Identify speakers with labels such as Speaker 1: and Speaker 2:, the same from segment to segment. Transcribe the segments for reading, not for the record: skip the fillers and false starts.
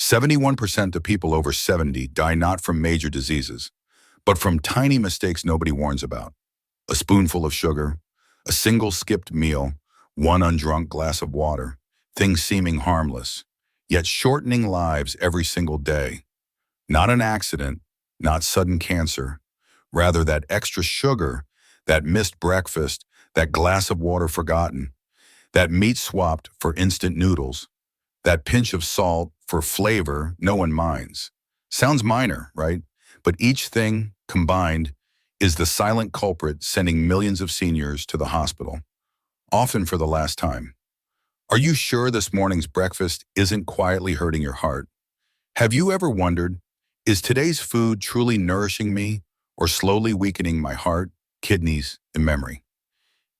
Speaker 1: 71% of people over 70 die not from major diseases, but from tiny mistakes nobody warns about. A spoonful of sugar, a single skipped meal, one undrunk glass of water, things seeming harmless, yet shortening lives every single day. Not an accident, not sudden cancer, rather that extra sugar, that missed breakfast, that glass of water forgotten, that meat swapped for instant noodles, that pinch of salt for flavor no one minds. Sounds minor, right? But each thing combined is the silent culprit sending millions of seniors to the hospital, often for the last time. Are you sure this morning's breakfast isn't quietly hurting your heart? Have you ever wondered, is today's food truly nourishing me or slowly weakening my heart, kidneys, and memory?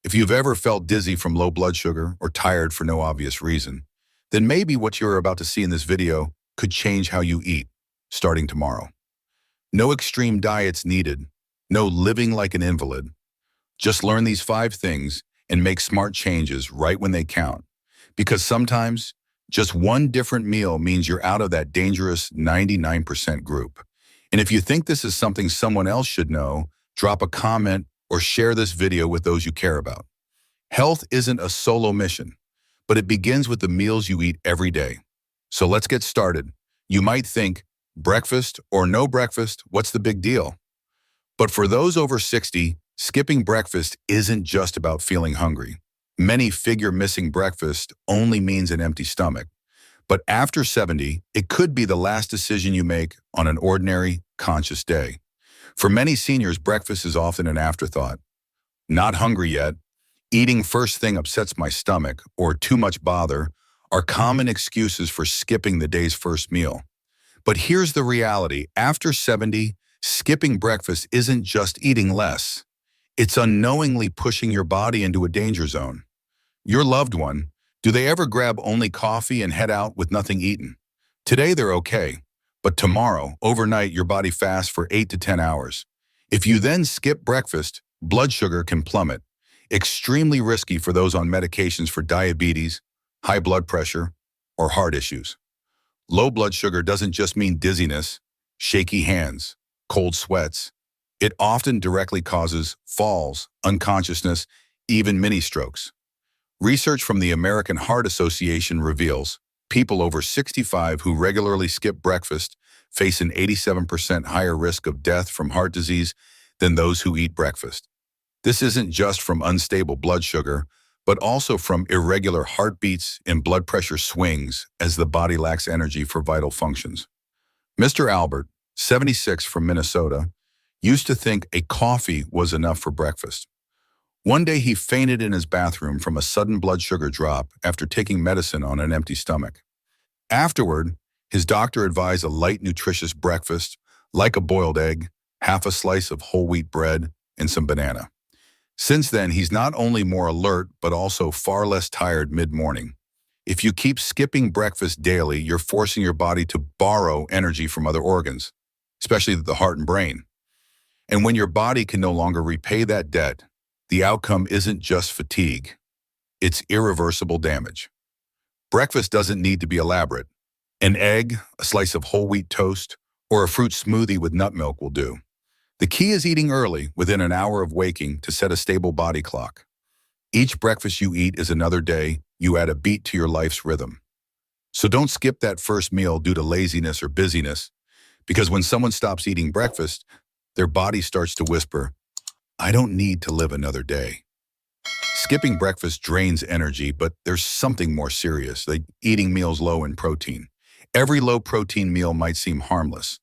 Speaker 1: If you've ever felt dizzy from low blood sugar or tired for no obvious reason, then maybe what you're about to see in this video could change how you eat, starting tomorrow. No extreme diets needed, no living like an invalid. Just learn these 5 things and make smart changes right when they count. Because sometimes, just one different meal means you're out of that dangerous 99% group. And if you think this is something someone else should know, drop a comment or share this video with those you care about. Health isn't a solo mission, but it begins with the meals you eat every day. So let's get started. You might think, breakfast or no breakfast, what's the big deal? But for those over 60, skipping breakfast isn't just about feeling hungry. Many figure missing breakfast only means an empty stomach. But after 70, it could be the last decision you make on an ordinary, conscious day. For many seniors, breakfast is often an afterthought. Not hungry yet, eating first thing upsets my stomach, or too much bother are common excuses for skipping the day's first meal. But here's the reality. After 70, skipping breakfast isn't just eating less. It's unknowingly pushing your body into a danger zone. Your loved one, do they ever grab only coffee and head out with nothing eaten? Today they're okay, but tomorrow, overnight, your body fasts for 8 to 10 hours. If you then skip breakfast, blood sugar can plummet. Extremely risky for those on medications for diabetes, high blood pressure, or heart issues. Low blood sugar doesn't just mean dizziness, shaky hands, cold sweats. It often directly causes falls, unconsciousness, even mini strokes. Research from the American Heart Association reveals people over 65 who regularly skip breakfast face an 87% higher risk of death from heart disease than those who eat breakfast. This isn't just from unstable blood sugar, but also from irregular heartbeats and blood pressure swings as the body lacks energy for vital functions. Mr. Albert, 76 from Minnesota, used to think a coffee was enough for breakfast. One day he fainted in his bathroom from a sudden blood sugar drop after taking medicine on an empty stomach. Afterward, his doctor advised a light, nutritious breakfast, like a boiled egg, half a slice of whole wheat bread, and some banana. Since then, he's not only more alert, but also far less tired mid-morning. If you keep skipping breakfast daily, you're forcing your body to borrow energy from other organs, especially the heart and brain. And when your body can no longer repay that debt, the outcome isn't just fatigue, it's irreversible damage. Breakfast doesn't need to be elaborate. An egg, a slice of whole wheat toast, or a fruit smoothie with nut milk will do. The key is eating early, within an hour of waking, to set a stable body clock. Each breakfast you eat is another day you add a beat to your life's rhythm. So don't skip that first meal due to laziness or busyness, because when someone stops eating breakfast, their body starts to whisper, I don't need to live another day. Skipping breakfast drains energy, but there's something more serious, like eating meals low in protein. Every low-protein meal might seem harmless,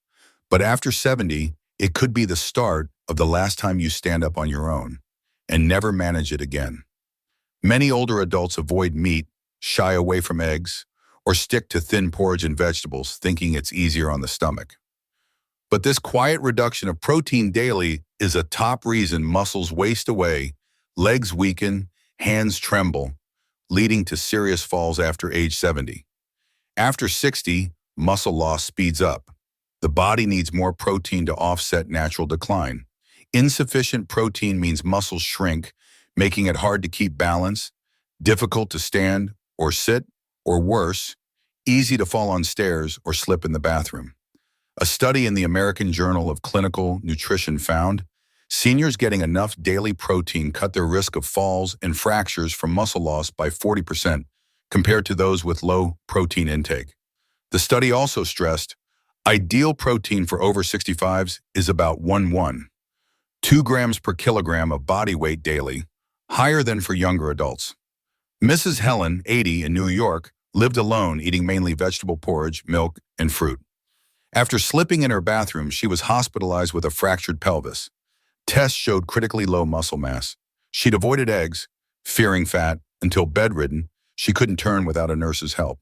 Speaker 1: but after 70, it could be the start of the last time you stand up on your own and never manage it again. Many older adults avoid meat, shy away from eggs, or stick to thin porridge and vegetables, thinking it's easier on the stomach. But this quiet reduction of protein daily is a top reason muscles waste away, legs weaken, hands tremble, leading to serious falls after age 70. After 60, muscle loss speeds up. The body needs more protein to offset natural decline. Insufficient protein means muscles shrink, making it hard to keep balance, difficult to stand or sit, or worse, easy to fall on stairs or slip in the bathroom. A study in the American Journal of Clinical Nutrition found seniors getting enough daily protein cut their risk of falls and fractures from muscle loss by 40% compared to those with low protein intake. The study also stressed ideal protein for over 65s is about 2 grams per kilogram of body weight daily, higher than for younger adults. Mrs. Helen, 80, in New York, lived alone eating mainly vegetable porridge, milk, and fruit. After slipping in her bathroom, she was hospitalized with a fractured pelvis. Tests showed critically low muscle mass. She'd avoided eggs, fearing fat, until bedridden, she couldn't turn without a nurse's help.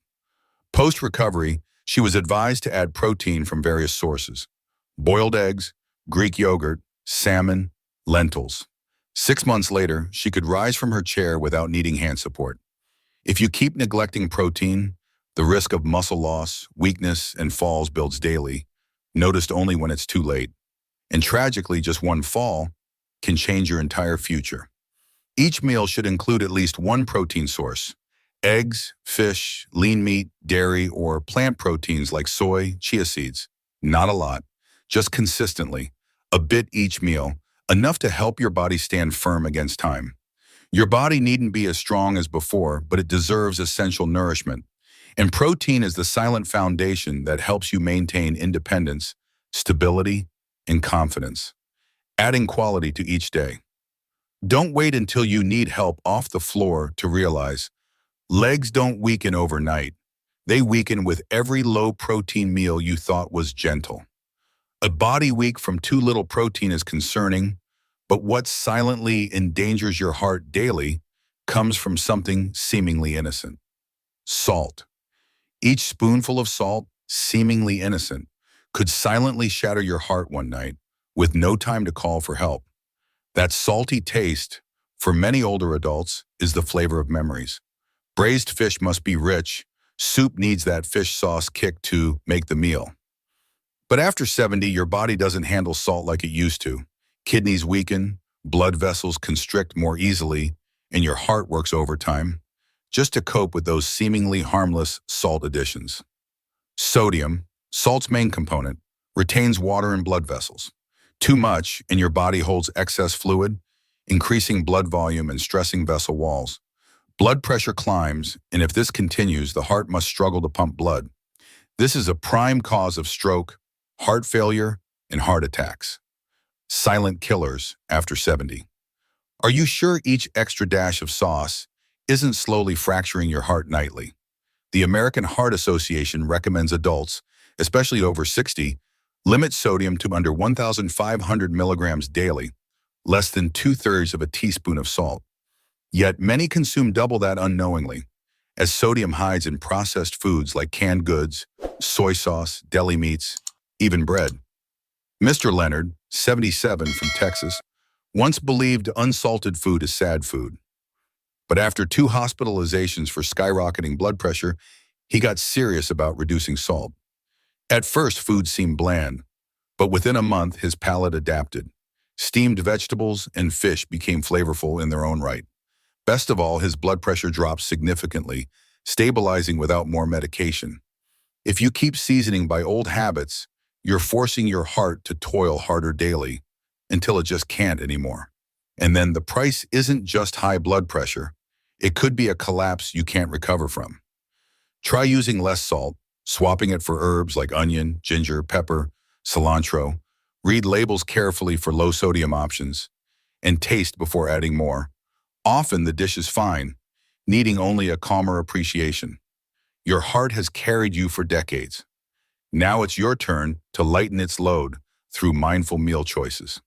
Speaker 1: Post-recovery, she was advised to add protein from various sources: boiled eggs, Greek yogurt, salmon, lentils. 6 months later, she could rise from her chair without needing hand support. If you keep neglecting protein, the risk of muscle loss, weakness, and falls builds daily, noticed only when it's too late. And tragically, just one fall can change your entire future. Each meal should include at least one protein source: eggs, fish, lean meat, dairy, or plant proteins like soy, chia seeds. Not a lot, just consistently, a bit each meal, enough to help your body stand firm against time. Your body needn't be as strong as before, but it deserves essential nourishment. And protein is the silent foundation that helps you maintain independence, stability, and confidence, adding quality to each day. Don't wait until you need help off the floor to realize legs don't weaken overnight. They weaken with every low-protein meal you thought was gentle. A body weak from too little protein is concerning, but what silently endangers your heart daily comes from something seemingly innocent: salt. Each spoonful of salt, seemingly innocent, could silently shatter your heart one night with no time to call for help. That salty taste, for many older adults, is the flavor of memories. Braised fish must be rich. Soup needs that fish sauce kick to make the meal. But after 70, your body doesn't handle salt like it used to. Kidneys weaken, blood vessels constrict more easily, and your heart works overtime just to cope with those seemingly harmless salt additions. Sodium, salt's main component, retains water in blood vessels. Too much, and your body holds excess fluid, increasing blood volume and stressing vessel walls. Blood pressure climbs, and if this continues, the heart must struggle to pump blood. This is a prime cause of stroke, heart failure, and heart attacks. Silent killers after 70. Are you sure each extra dash of sauce isn't slowly fracturing your heart nightly? The American Heart Association recommends adults, especially over 60, limit sodium to under 1,500 milligrams daily, less than 2/3 of a teaspoon of salt. Yet many consume double that unknowingly, as sodium hides in processed foods like canned goods, soy sauce, deli meats, even bread. Mr. Leonard, 77, from Texas, once believed unsalted food is sad food. But after 2 hospitalizations for skyrocketing blood pressure, he got serious about reducing salt. At first, food seemed bland, but within a month, his palate adapted. Steamed vegetables and fish became flavorful in their own right. Best of all, his blood pressure dropped significantly, stabilizing without more medication. If you keep seasoning by old habits, you're forcing your heart to toil harder daily until it just can't anymore. And then the price isn't just high blood pressure. It could be a collapse you can't recover from. Try using less salt, swapping it for herbs like onion, ginger, pepper, cilantro. Read labels carefully for low-sodium options, and taste before adding more. Often the dish is fine, needing only a calmer appreciation. Your heart has carried you for decades. Now it's your turn to lighten its load through mindful meal choices.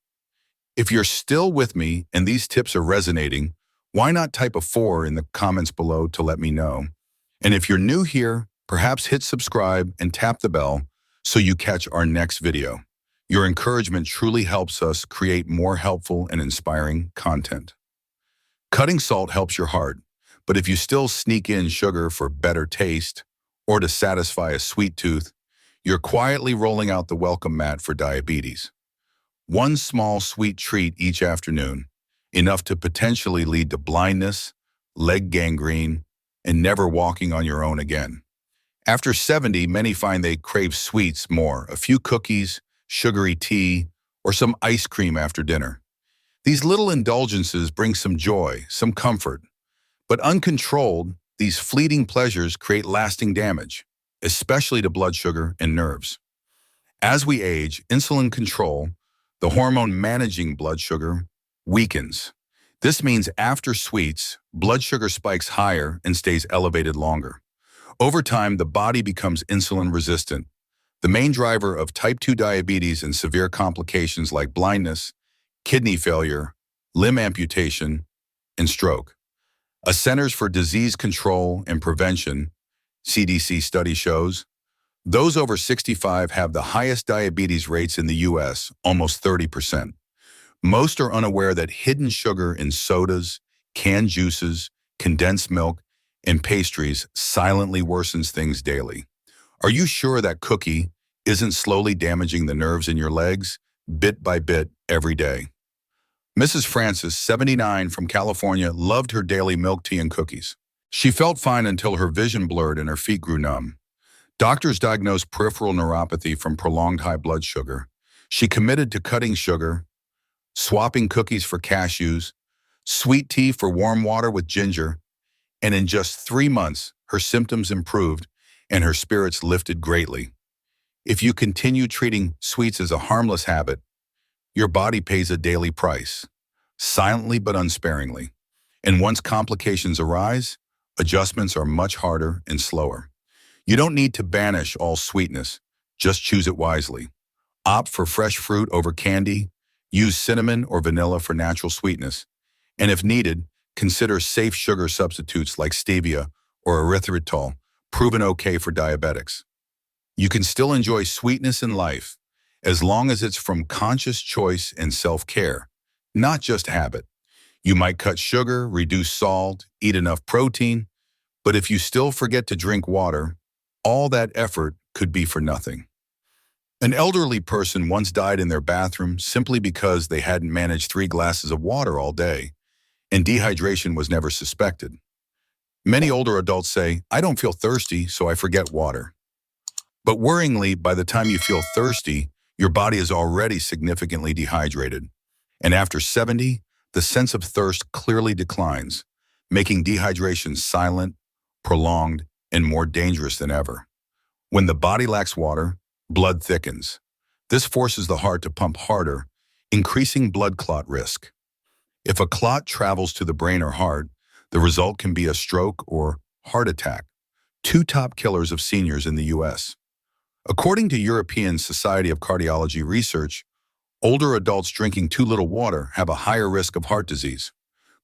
Speaker 1: If you're still with me and these tips are resonating, why not type a 4 in the comments below to let me know? And if you're new here, perhaps hit subscribe and tap the bell so you catch our next video. Your encouragement truly helps us create more helpful and inspiring content. Cutting salt helps your heart, but if you still sneak in sugar for better taste or to satisfy a sweet tooth, you're quietly rolling out the welcome mat for diabetes. One small sweet treat each afternoon, enough to potentially lead to blindness, leg gangrene, and never walking on your own again. After 70, many find they crave sweets more, a few cookies, sugary tea, or some ice cream after dinner. These little indulgences bring some joy, some comfort, but uncontrolled, these fleeting pleasures create lasting damage, especially to blood sugar and nerves. As we age, insulin control, the hormone managing blood sugar, weakens. This means after sweets, blood sugar spikes higher and stays elevated longer. Over time, the body becomes insulin resistant, the main driver of type 2 diabetes and severe complications like blindness, kidney failure, limb amputation, and stroke. A Centers for Disease Control and Prevention, CDC study shows, those over 65 have the highest diabetes rates in the U.S., almost 30%. Most are unaware that hidden sugar in sodas, canned juices, condensed milk, and pastries silently worsens things daily. Are you sure that cookie isn't slowly damaging the nerves in your legs, bit by bit, every day? Mrs. Francis, 79, from California, loved her daily milk tea and cookies. She felt fine until her vision blurred and her feet grew numb. Doctors diagnosed peripheral neuropathy from prolonged high blood sugar. She committed to cutting sugar, swapping cookies for cashews, sweet tea for warm water with ginger, and in just 3 months, her symptoms improved and her spirits lifted greatly. If you continue treating sweets as a harmless habit, your body pays a daily price, silently but unsparingly. And once complications arise, adjustments are much harder and slower. You don't need to banish all sweetness, just choose it wisely. Opt for fresh fruit over candy, use cinnamon or vanilla for natural sweetness, and if needed, consider safe sugar substitutes like stevia or erythritol, proven okay for diabetics. You can still enjoy sweetness in life, as long as it's from conscious choice and self-care, not just habit. You might cut sugar, reduce salt, eat enough protein, but if you still forget to drink water, all that effort could be for nothing. An elderly person once died in their bathroom simply because they hadn't managed 3 glasses of water all day, and dehydration was never suspected. Many older adults say, "I don't feel thirsty, so I forget water." But worryingly, by the time you feel thirsty, your body is already significantly dehydrated. And after 70, the sense of thirst clearly declines, making dehydration silent, prolonged, and more dangerous than ever. When the body lacks water, blood thickens. This forces the heart to pump harder, increasing blood clot risk. If a clot travels to the brain or heart, the result can be a stroke or heart attack, 2 top killers of seniors in the U.S. According to European Society of Cardiology research, older adults drinking too little water have a higher risk of heart disease.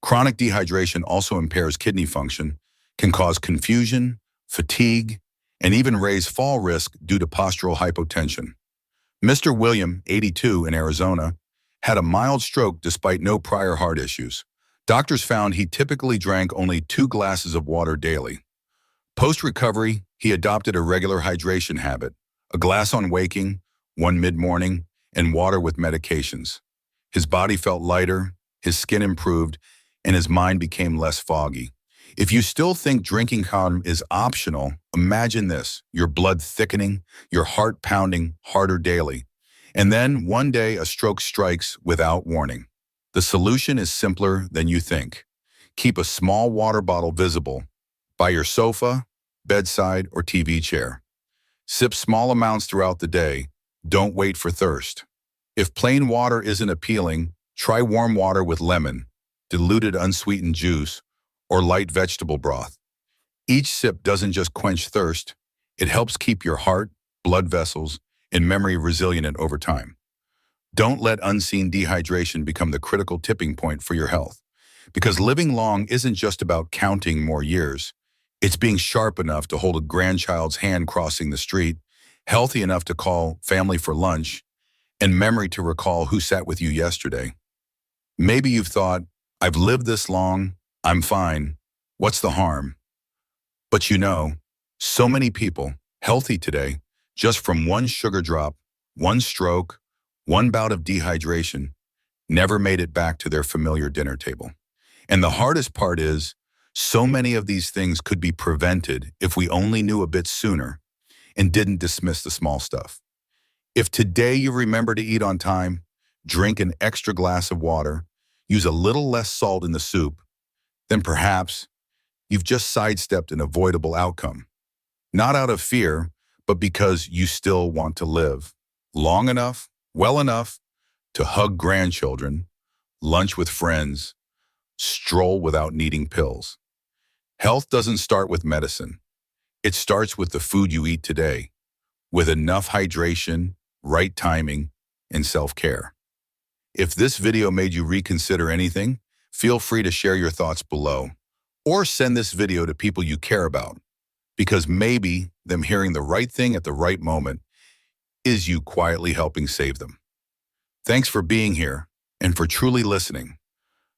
Speaker 1: Chronic dehydration also impairs kidney function, can cause confusion, fatigue, and even raise fall risk due to postural hypotension. Mr. William, 82, in Arizona, had a mild stroke despite no prior heart issues. Doctors found he typically drank only 2 glasses of water daily. Post-recovery, he adopted a regular hydration habit, a glass on waking, 1 mid-morning, and water with medications. His body felt lighter, his skin improved, and his mind became less foggy. If you still think drinking water is optional, imagine this: your blood thickening, your heart pounding harder daily. And then one day a stroke strikes without warning. The solution is simpler than you think. Keep a small water bottle visible by your sofa, bedside, or TV chair. Sip small amounts throughout the day. Don't wait for thirst. If plain water isn't appealing, try warm water with lemon, diluted unsweetened juice, or light vegetable broth. Each sip doesn't just quench thirst, it helps keep your heart, blood vessels, and memory resilient over time. Don't let unseen dehydration become the critical tipping point for your health, because living long isn't just about counting more years. It's being sharp enough to hold a grandchild's hand crossing the street, healthy enough to call family for lunch, and memory to recall who sat with you yesterday. Maybe you've thought, "I've lived this long, I'm fine. What's the harm?" But you know, so many people, healthy today, just from one sugar drop, one stroke, one bout of dehydration, never made it back to their familiar dinner table. And the hardest part is, So many of these things could be prevented if we only knew a bit sooner and didn't dismiss the small stuff. If today you remember to eat on time, drink an extra glass of water, use a little less salt in the soup, then perhaps you've just sidestepped an avoidable outcome. Not out of fear, but because you still want to live long enough, well enough to hug grandchildren, lunch with friends, stroll without needing pills. Health doesn't start with medicine. It starts with the food you eat today, with enough hydration, right timing, and self-care. If this video made you reconsider anything, feel free to share your thoughts below, or send this video to people you care about, because maybe them hearing the right thing at the right moment is you quietly helping save them. Thanks for being here and for truly listening,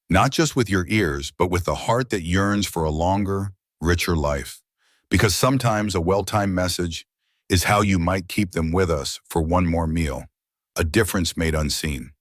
Speaker 1: not just with your ears, but with the heart that yearns for a longer, richer life. Because sometimes a well-timed message is how you might keep them with us for one more meal, a difference made unseen.